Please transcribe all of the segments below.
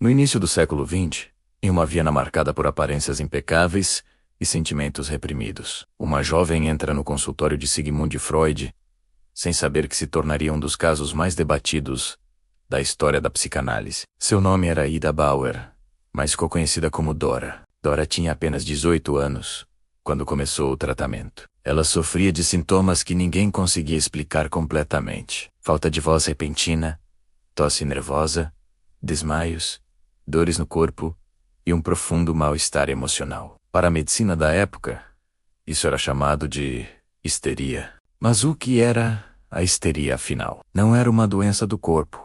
No início do século XX, em uma Viena marcada por aparências impecáveis e sentimentos reprimidos, uma jovem entra no consultório de Sigmund Freud, sem saber que se tornaria um dos casos mais debatidos da história da psicanálise. Seu nome era Ida Bauer, mas ficou conhecida como Dora. Dora tinha apenas 18 anos quando começou o tratamento. Ela sofria de sintomas que ninguém conseguia explicar completamente: falta de voz repentina, tosse nervosa, desmaios, dores no corpo e um profundo mal-estar emocional. Para a medicina da época, isso era chamado de histeria. Mas o que era a histeria, afinal? Não era uma doença do corpo.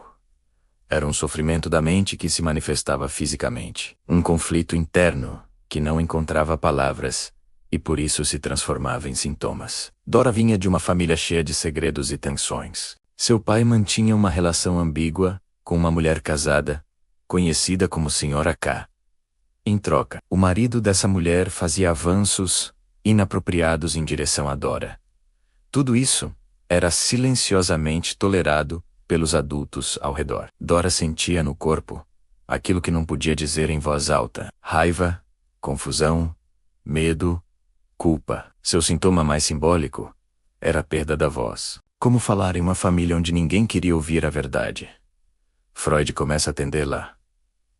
Era um sofrimento da mente que se manifestava fisicamente. Um conflito interno que não encontrava palavras e por isso se transformava em sintomas. Dora vinha de uma família cheia de segredos e tensões. Seu pai mantinha uma relação ambígua com uma mulher casada, conhecida como Senhora K. Em troca, o marido dessa mulher fazia avanços inapropriados em direção a Dora. Tudo isso era silenciosamente tolerado pelos adultos ao redor. Dora sentia no corpo aquilo que não podia dizer em voz alta: raiva, confusão, medo, culpa. Seu sintoma mais simbólico era a perda da voz. Como falar em uma família onde ninguém queria ouvir a verdade? Freud começa a atendê-la.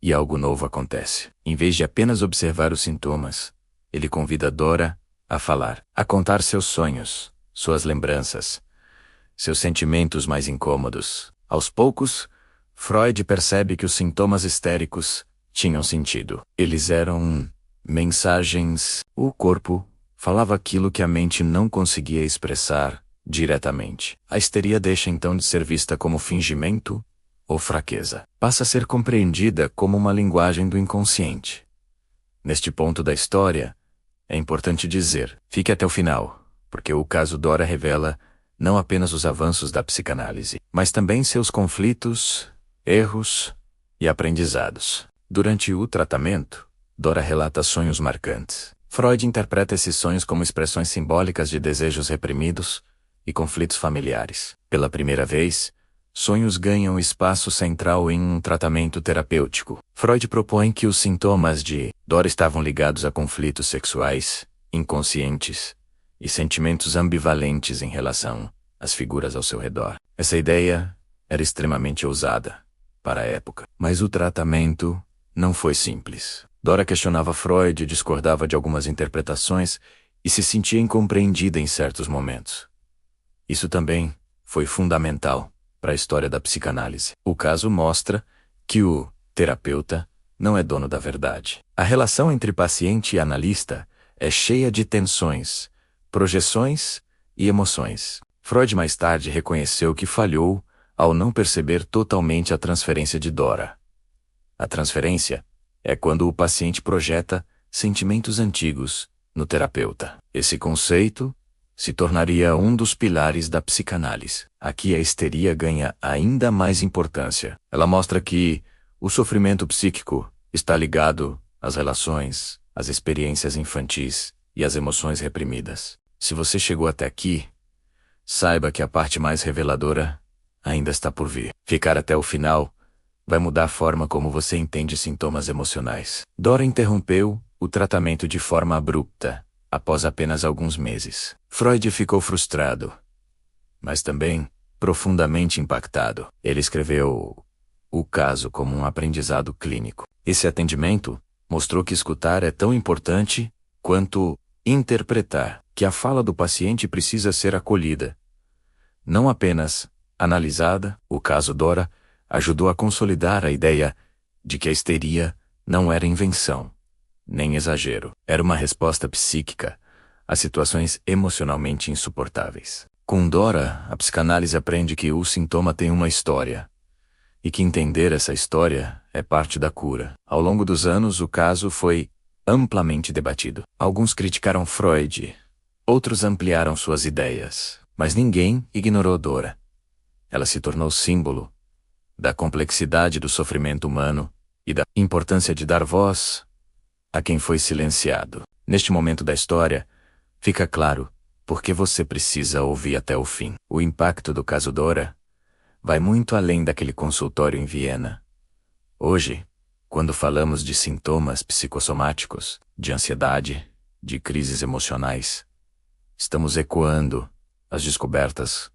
E algo novo acontece. Em vez de apenas observar os sintomas, ele convida Dora a falar, a contar seus sonhos, suas lembranças, seus sentimentos mais incômodos. Aos poucos, Freud percebe que os sintomas histéricos tinham sentido. Eles eram mensagens. O corpo falava aquilo que a mente não conseguia expressar diretamente. A histeria deixa então de ser vista como fingimento ou fraqueza. Passa a ser compreendida como uma linguagem do inconsciente. Neste ponto da história, é importante dizer, fique até o final, porque o caso Dora revela não apenas os avanços da psicanálise, mas também seus conflitos, erros e aprendizados. Durante o tratamento, Dora relata sonhos marcantes. Freud interpreta esses sonhos como expressões simbólicas de desejos reprimidos e conflitos familiares. Pela primeira vez, sonhos ganham espaço central em um tratamento terapêutico. Freud propõe que os sintomas de Dora estavam ligados a conflitos sexuais, inconscientes e sentimentos ambivalentes em relação às figuras ao seu redor. Essa ideia era extremamente ousada para a época, mas o tratamento não foi simples. Dora questionava Freud, discordava de algumas interpretações e se sentia incompreendida em certos momentos. Isso também foi fundamental para a história da psicanálise. O caso mostra que o terapeuta não é dono da verdade. A relação entre paciente e analista é cheia de tensões, projeções e emoções. Freud mais tarde reconheceu que falhou ao não perceber totalmente a transferência de Dora. A transferência é quando o paciente projeta sentimentos antigos no terapeuta. Esse conceito se tornaria um dos pilares da psicanálise. Aqui a histeria ganha ainda mais importância. Ela mostra que o sofrimento psíquico está ligado às relações, às experiências infantis e às emoções reprimidas. Se você chegou até aqui, saiba que a parte mais reveladora ainda está por vir. Ficar até o final vai mudar a forma como você entende sintomas emocionais. Dora interrompeu o tratamento de forma abrupta, após apenas alguns meses. Freud ficou frustrado, mas também profundamente impactado. Ele escreveu o caso como um aprendizado clínico. Esse atendimento mostrou que escutar é tão importante quanto interpretar, que a fala do paciente precisa ser acolhida, não apenas analisada. O caso Dora ajudou a consolidar a ideia de que a histeria não era invenção, nem exagero. Era uma resposta psíquica a situações emocionalmente insuportáveis. Com Dora, a psicanálise aprende que o sintoma tem uma história, e que entender essa história é parte da cura. Ao longo dos anos, o caso foi amplamente debatido. Alguns criticaram Freud, outros ampliaram suas ideias, mas ninguém ignorou Dora. Ela se tornou símbolo da complexidade do sofrimento humano e da importância de dar voz a quem foi silenciado. Neste momento da história, fica claro porque você precisa ouvir até o fim. O impacto do caso Dora vai muito além daquele consultório em Viena. Hoje, Quando falamos de sintomas psicossomáticos, de ansiedade, de crises emocionais, estamos ecoando as descobertas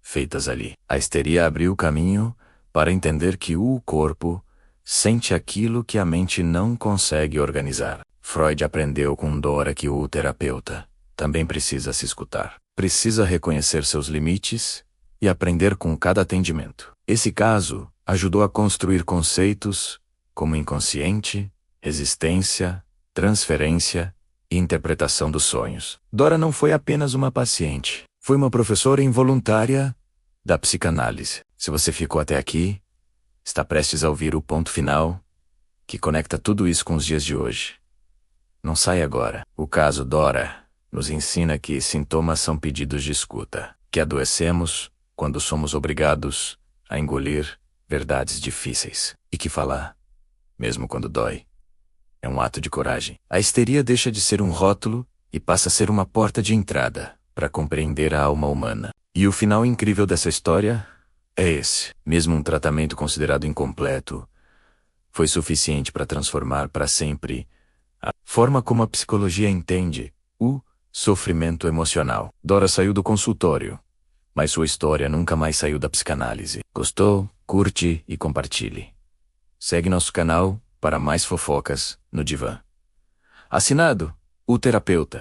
feitas ali. A histeria abriu o caminho para entender que o corpo sente aquilo que a mente não consegue organizar. Freud aprendeu com Dora que o terapeuta também precisa se escutar. Precisa reconhecer seus limites e aprender com cada atendimento. Esse caso ajudou a construir conceitos como inconsciente, resistência, transferência e interpretação dos sonhos. Dora não foi apenas uma paciente, foi uma professora involuntária da psicanálise. Se você ficou até aqui, está prestes a ouvir o ponto final que conecta tudo isso com os dias de hoje. Não sai agora. O caso Dora nos ensina que sintomas são pedidos de escuta, que adoecemos quando somos obrigados a engolir verdades difíceis e que falar, mesmo quando dói, é um ato de coragem. A histeria deixa de ser um rótulo e passa a ser uma porta de entrada para compreender a alma humana. E o final incrível dessa história é esse. Mesmo um tratamento considerado incompleto, foi suficiente para transformar para sempre a forma como a psicologia entende o sofrimento emocional. Dora saiu do consultório, mas sua história nunca mais saiu da psicanálise. Gostou? Curte e compartilhe. Segue nosso canal para mais fofocas no divã. Assinado, o terapeuta.